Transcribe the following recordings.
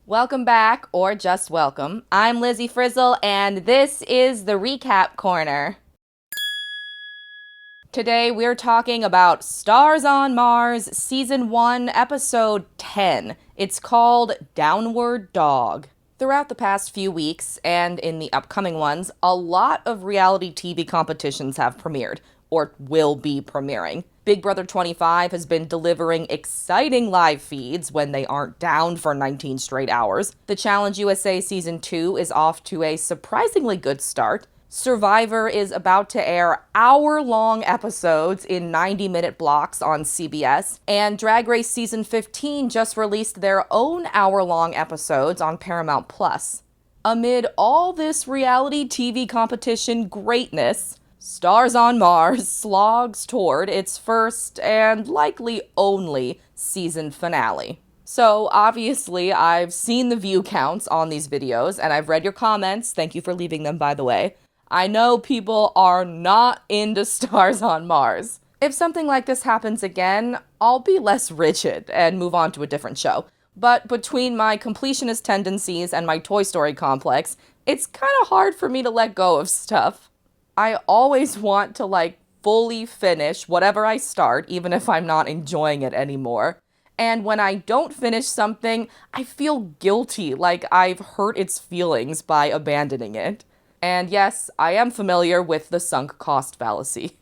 Welcome back, or just welcome. I'm Lizzie Frizzle, and this is the Recap Corner. Today we're talking about Stars on Mars, Season 1, Episode 10. It's called Downward Dog. Throughout the past few weeks, and in the upcoming ones, a lot of reality TV competitions have premiered, or will be premiering. Big Brother 25 has been delivering exciting live feeds when they aren't down for 19 straight hours. The Challenge USA Season 2 is off to a surprisingly good start. Survivor is about to air hour-long episodes in 90-minute blocks on CBS, and Drag Race Season 15 just released their own hour-long episodes on Paramount+. Amid all this reality TV competition greatness, Stars on Mars slogs toward its first and likely only season finale. So obviously I've seen the view counts on these videos and I've read your comments. Thank you for leaving them, by the way. I know people are not into Stars on Mars. If something like this happens again, I'll be less rigid and move on to a different show. But between my completionist tendencies and my Toy Story complex, it's kind of hard for me to let go of stuff. I always want to, fully finish whatever I start, even if I'm not enjoying it anymore. And when I don't finish something, I feel guilty, like I've hurt its feelings by abandoning it. And yes, I am familiar with the sunk cost fallacy.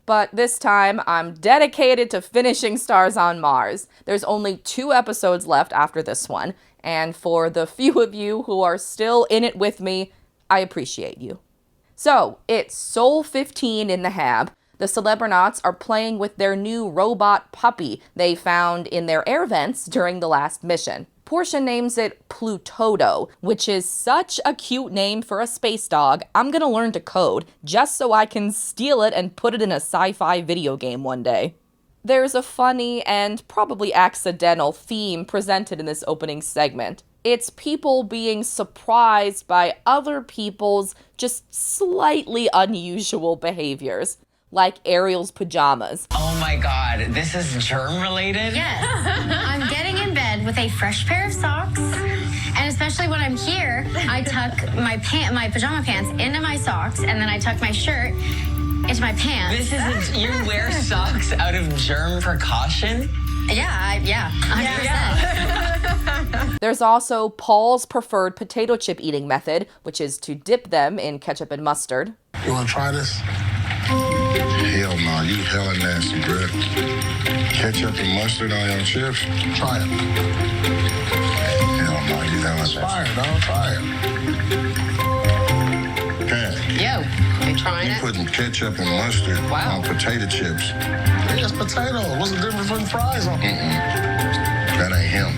But this time, I'm dedicated to finishing Stars on Mars. There's only 2 episodes left after this one, and for the few of you who are still in it with me, I appreciate you. So, it's Sol 15 in the hab. The Celebronauts are playing with their new robot puppy they found in their air vents during the last mission. Portia names it Plutodo, which is such a cute name for a space dog, I'm gonna learn to code, just so I can steal it and put it in a sci-fi video game one day. There's a funny and probably accidental theme presented in this opening segment. It's people being surprised by other people's just slightly unusual behaviors, like Ariel's pajamas. Oh my god, this is germ-related? Yes. I'm getting in bed with a fresh pair of socks, and especially when I'm here, I tuck my pajama pants into my socks, and then I tuck my shirt into my pants. You wear socks out of germ precaution? Yeah, 100%. There's also Paul's preferred potato chip eating method, which is to dip them in ketchup and mustard. You want to try this? Hell no, you hella nasty, bro. Ketchup and mustard on your chips? Try it. Hell no, you hella nasty. Try it, dog. Try it. Pat. Yo, you trying it? You putting ketchup and mustard on potato chips. It's just potato. What's the difference from fries on? That ain't him.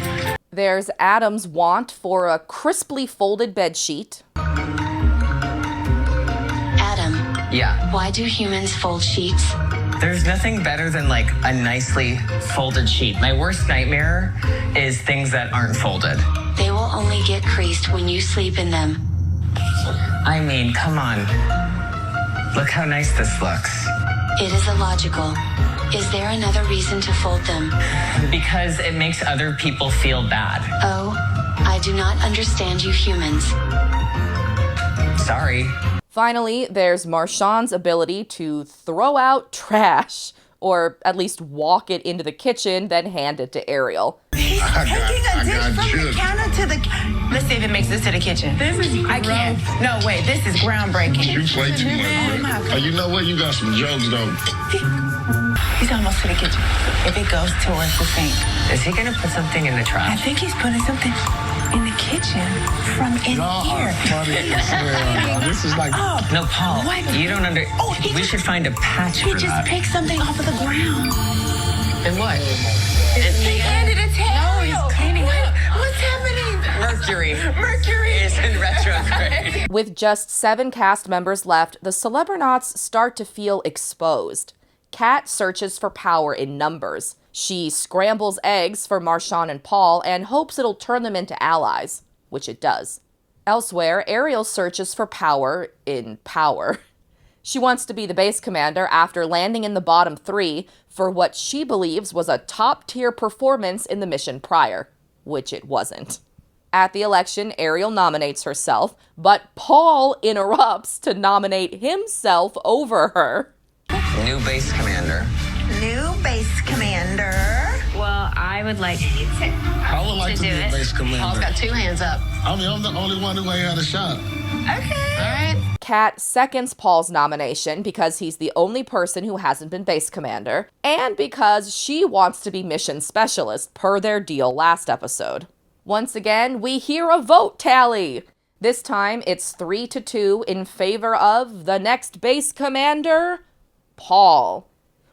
There's Adam's want for a crisply folded bedsheet. Adam. Yeah. Why do humans fold sheets? There's nothing better than a nicely folded sheet. My worst nightmare is things that aren't folded. They will only get creased when you sleep in them. I mean, come on. Look how nice this looks. It is illogical. Is there another reason to fold them? Because it makes other people feel bad. Oh, I do not understand you humans. Sorry. Finally, there's Marshawn's ability to throw out trash, or at least walk it into the kitchen, then hand it to Ariel. He's taking a dish from the you. counter to the... Let's see if it makes this to the kitchen. This is I can't. No, wait, this is groundbreaking. You play too much, bro. Oh, you know what? You got some jokes, though. He's almost to the kitchen. If it goes towards the sink. Is he gonna put something in the I trash? think he's putting something in the kitchen from in here. This is like... Oh, No, Paul. What? You don't under... Oh, he we just- should find a patch he for just that. picked something off of the ground. And what? He handed a tail. No, he's cleaning up. What's happening? Mercury. Mercury is in retrograde. With just 7 cast members left, the Celebronauts start to feel exposed. Kat searches for power in numbers. She scrambles eggs for Marshawn and Paul and hopes it'll turn them into allies, which it does. Elsewhere, Ariel searches for power in power. She wants to be the base commander after landing in the bottom 3 for what she believes was a top-tier performance in the mission prior, which it wasn't. At the election, Ariel nominates herself, but Paul interrupts to nominate himself over her. New base commander. New base commander. Well, I would like I would like to be a base Paul's commander. got 2 hands up. I'm the only one who ain't had a shot. Okay. All right. Kat seconds Paul's nomination because he's the only person who hasn't been base commander, and because she wants to be mission specialist per their deal last episode. Once again, we hear a vote tally. This time, it's 3-2 in favor of the next base commander, Paul.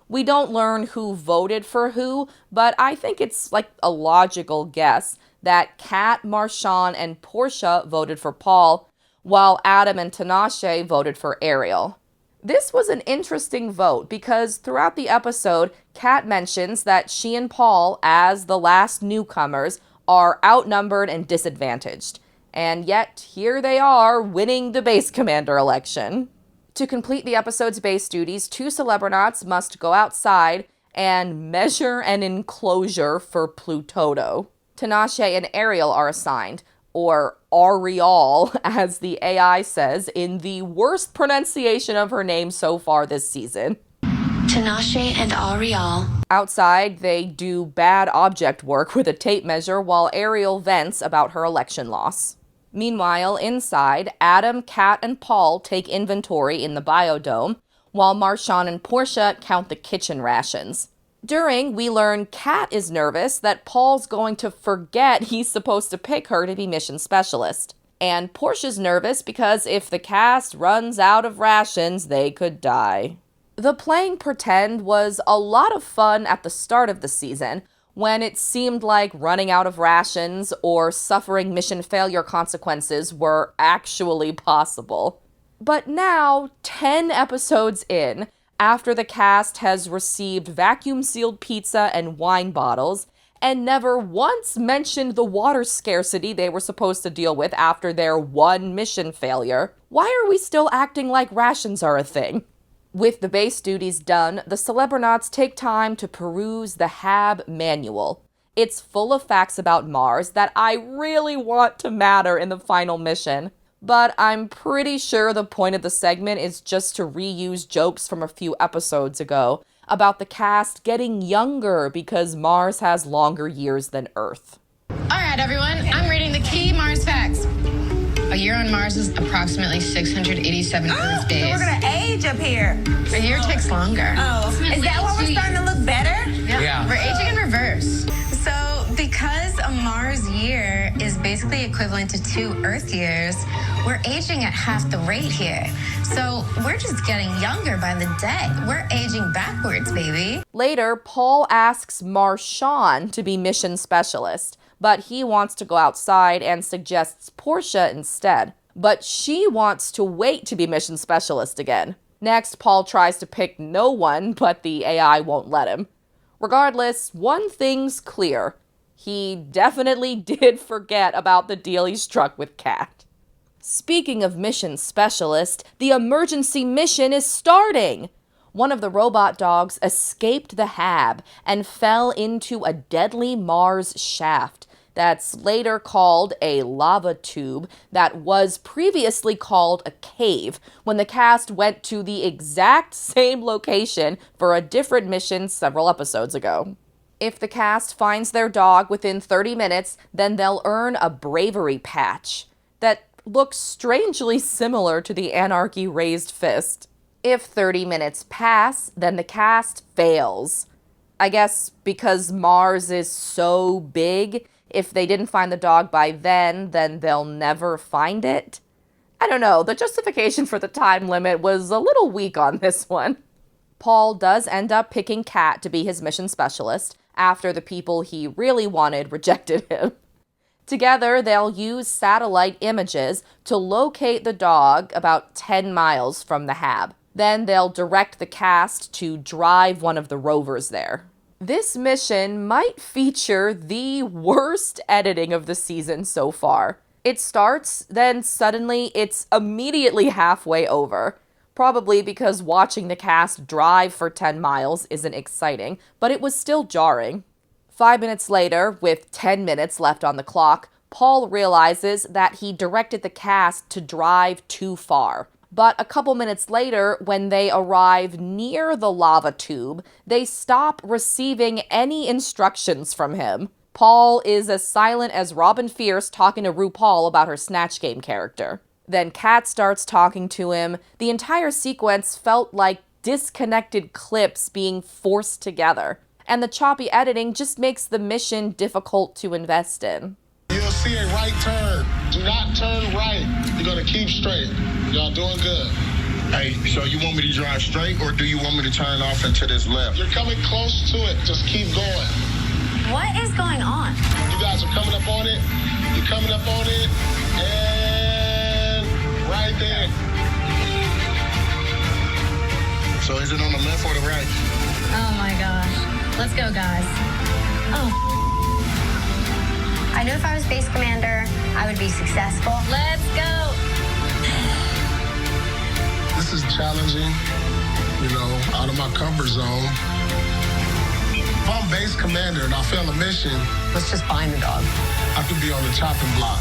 We don't learn who voted for who, but I think it's like a logical guess that Kat, Marshawn, and Portia voted for Paul, while Adam and Tinashe voted for Ariel. This was an interesting vote because throughout the episode, Kat mentions that she and Paul, as the last newcomers, are outnumbered and disadvantaged. And yet, here they are, winning the base commander election. To complete the episode's base duties, 2 celebronauts must go outside and measure an enclosure for Plutoto. Tinashe and Ariel are assigned, or Ariel, as the AI says, in the worst pronunciation of her name so far this season. Tinashe and Ariel. Outside, they do bad object work with a tape measure while Ariel vents about her election loss. Meanwhile, inside, Adam, Kat, and Paul take inventory in the biodome, while Marshawn and Portia count the kitchen rations. During, we learn Kat is nervous that Paul's going to forget he's supposed to pick her to be mission specialist. And Portia's nervous because if the cast runs out of rations, they could die. The playing pretend was a lot of fun at the start of the season, when it seemed like running out of rations or suffering mission failure consequences were actually possible. But now, 10 episodes in, after the cast has received vacuum-sealed pizza and wine bottles, and never once mentioned the water scarcity they were supposed to deal with after their one mission failure, why are we still acting like rations are a thing? With the base duties done, the celebronauts take time to peruse the HAB manual. It's full of facts about Mars that I really want to matter in the final mission. But I'm pretty sure the point of the segment is just to reuse jokes from a few episodes ago about the cast getting younger because Mars has longer years than Earth. All right, everyone. I'm reading the key Mars facts. A year on Mars is approximately 687 Earth days. So we're gonna age up here. A year takes longer. Oh, is that why we're starting to look better? Yeah. We're aging in reverse. So, because a Mars year is basically equivalent to 2 Earth years, we're aging at half the rate here. So, we're just getting younger by the day. We're aging backwards, baby. Later, Paul asks Marshawn to be mission specialist, but he wants to go outside and suggests Portia instead. But she wants to wait to be mission specialist again. Next, Paul tries to pick no one, but the AI won't let him. Regardless, one thing's clear. He definitely did forget about the deal he struck with Kat. Speaking of mission specialist, the emergency mission is starting! One of the robot dogs escaped the HAB and fell into a deadly Mars shaft that's later called a lava tube that was previously called a cave when the cast went to the exact same location for a different mission several episodes ago. If the cast finds their dog within 30 minutes, then they'll earn a bravery patch that looks strangely similar to the Anarchy raised fist. If 30 minutes pass, then the cast fails. I guess because Mars is so big, if they didn't find the dog by then they'll never find it. I don't know, the justification for the time limit was a little weak on this one. Paul does end up picking Kat to be his mission specialist after the people he really wanted rejected him. Together, they'll use satellite images to locate the dog about 10 miles from the HAB. Then they'll direct the cast to drive one of the rovers there. This mission might feature the worst editing of the season so far. It starts, then suddenly it's immediately halfway over. Probably because watching the cast drive for 10 miles isn't exciting, but it was still jarring. 5 minutes later, with 10 minutes left on the clock, Paul realizes that he directed the cast to drive too far. But a couple minutes later, when they arrive near the lava tube, they stop receiving any instructions from him. Paul is as silent as Robin Fierce talking to RuPaul about her Snatch Game character. Then Kat starts talking to him. The entire sequence felt like disconnected clips being forced together. And the choppy editing just makes the mission difficult to invest in. You'll see a right turn. Do not turn right. You're going to keep straight. Y'all doing good. Hey, so you want me to drive straight or do you want me to turn off into this left? You're coming close to it. Just keep going. What is going on? You guys are coming up on it. You're coming up on it. And right there. So is it on the left or the right? Oh my gosh. Let's go, guys. Oh. I know if I was base commander, I would be successful. Let's go. This is challenging, out of my comfort zone. If I'm base commander and I fail a mission, Let's just find the dog. I could be on the chopping block.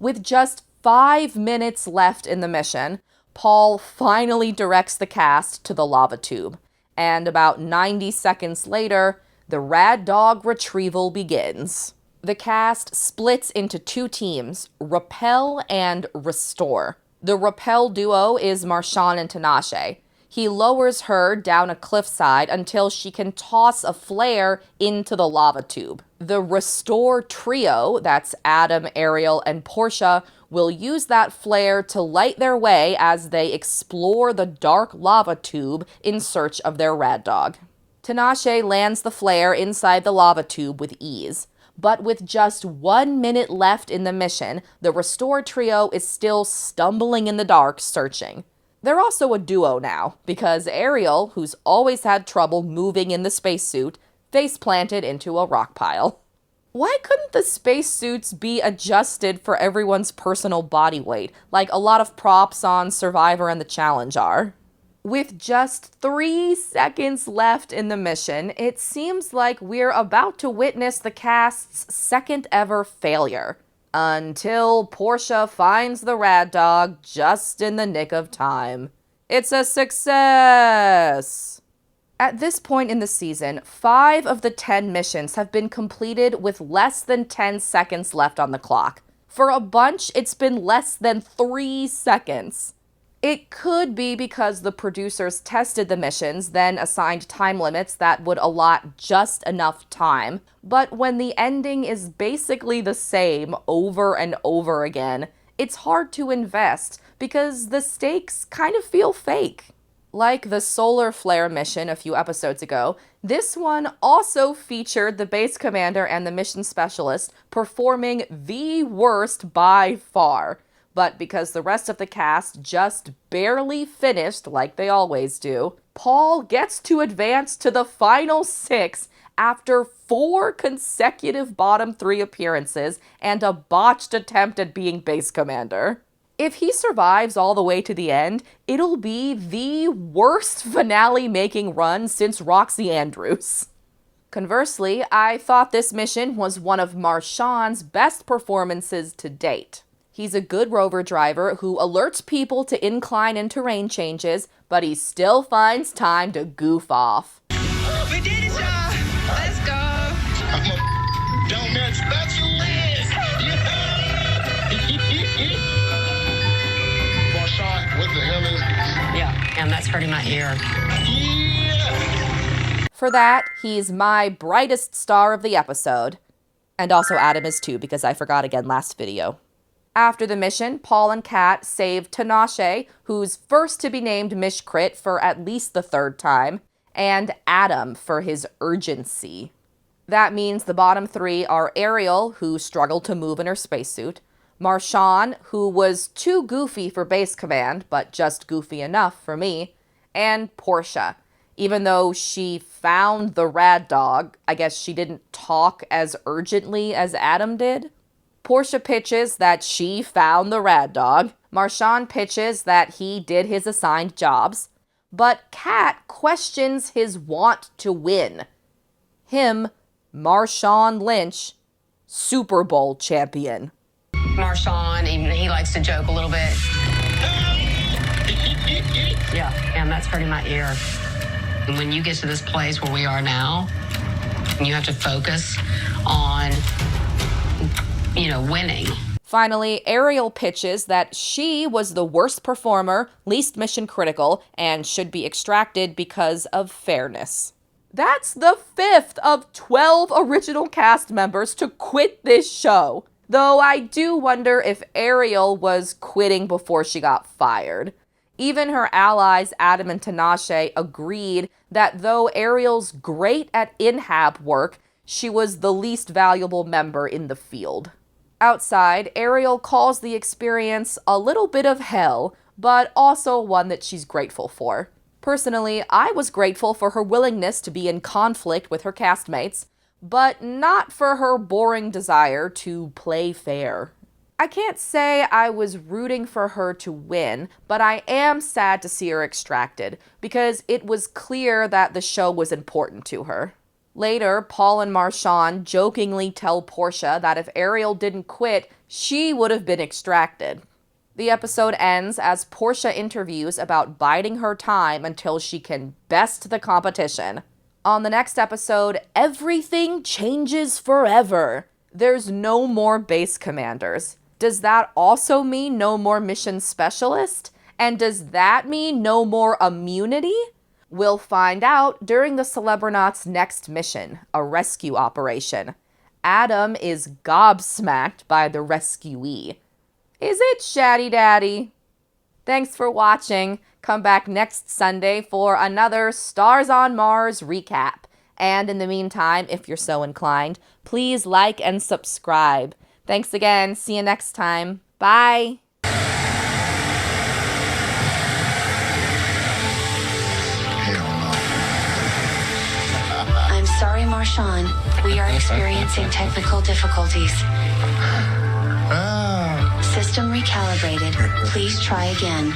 With just 5 minutes left in the mission, Paul finally directs the cast to the lava tube. And about 90 seconds later, the rad dog retrieval begins. The cast splits into 2 teams, Repel and Restore. The Repel duo is Marshawn and Tinashe. He lowers her down a cliffside until she can toss a flare into the lava tube. The Restore trio, that's Adam, Ariel, and Portia, will use that flare to light their way as they explore the dark lava tube in search of their rad dog. Tinashe lands the flare inside the lava tube with ease. But with just 1 minute left in the mission, the Restore trio is still stumbling in the dark searching. They're also a duo now, because Ariel, who's always had trouble moving in the spacesuit, face-planted into a rock pile. Why couldn't the spacesuits be adjusted for everyone's personal body weight, like a lot of props on Survivor and The Challenge are? With just 3 seconds left in the mission, it seems like we're about to witness the cast's second ever failure. Until Portia finds the rad dog just in the nick of time. It's a success! At this point in the season, 5 of the 10 missions have been completed with less than 10 seconds left on the clock. For a bunch, it's been less than 3 seconds. It could be because the producers tested the missions, then assigned time limits that would allot just enough time. But when the ending is basically the same over and over again, it's hard to invest because the stakes kind of feel fake. Like the solar flare mission a few episodes ago, this one also featured the base commander and the mission specialist performing the worst by far. But because the rest of the cast just barely finished like they always do, Paul gets to advance to the final 6 after 4 consecutive bottom 3 appearances and a botched attempt at being base commander. If he survives all the way to the end, it'll be the worst finale-making run since Roxy Andrews. Conversely, I thought this mission was one of Marshawn's best performances to date. He's a good rover driver who alerts people to incline and terrain changes, but he still finds time to goof off. We did it, y'all. Let's go. I'm a donut specialist. Marshawn, what the hell is this? Yeah, and that's hurting my ear. Yeah. For that, he's my brightest star of the episode. And also Adam is too, because I forgot again last video. After the mission, Paul and Kat save Tinashe, who's first to be named Mish Crit for at least the 3rd time, and Adam for his urgency. That means the bottom 3 are Ariel, who struggled to move in her spacesuit, Marshawn, who was too goofy for base command, but just goofy enough for me, and Portia. Even though she found the rad dog, I guess she didn't talk as urgently as Adam did. Portia pitches that she found the rad dog. Marshawn pitches that he did his assigned jobs. But Kat questions his want to win. Him, Marshawn Lynch, Super Bowl champion. Marshawn, even he likes to joke a little bit. Yeah, and that's hurting my ear. And when you get to this place where we are now, you have to focus on, winning. Finally, Ariel pitches that she was the worst performer, least mission critical, and should be extracted because of fairness. That's the 5th of 12 original cast members to quit this show. Though I do wonder if Ariel was quitting before she got fired. Even her allies, Adam and Tinashe, agreed that though Ariel's great at in-hab work, she was the least valuable member in the field. Outside, Ariel calls the experience a little bit of hell, but also one that she's grateful for. Personally, I was grateful for her willingness to be in conflict with her castmates, but not for her boring desire to play fair. I can't say I was rooting for her to win, but I am sad to see her extracted, because it was clear that the show was important to her. Later, Paul and Marshawn jokingly tell Portia that if Ariel didn't quit, she would have been extracted. The episode ends as Portia interviews about biding her time until she can best the competition. On the next episode, everything changes forever. There's no more base commanders. Does that also mean no more mission specialist? And does that mean no more immunity? We'll find out during the Celebronauts' next mission, a rescue operation. Adam is gobsmacked by the rescuee. Is it Shaddy Daddy? Thanks for watching. Come back next Sunday for another Stars on Mars recap. And in the meantime, if you're so inclined, please like and subscribe. Thanks again. See you next time. Bye. I'm sorry, Marshawn. We are experiencing technical difficulties. System recalibrated. Please try again.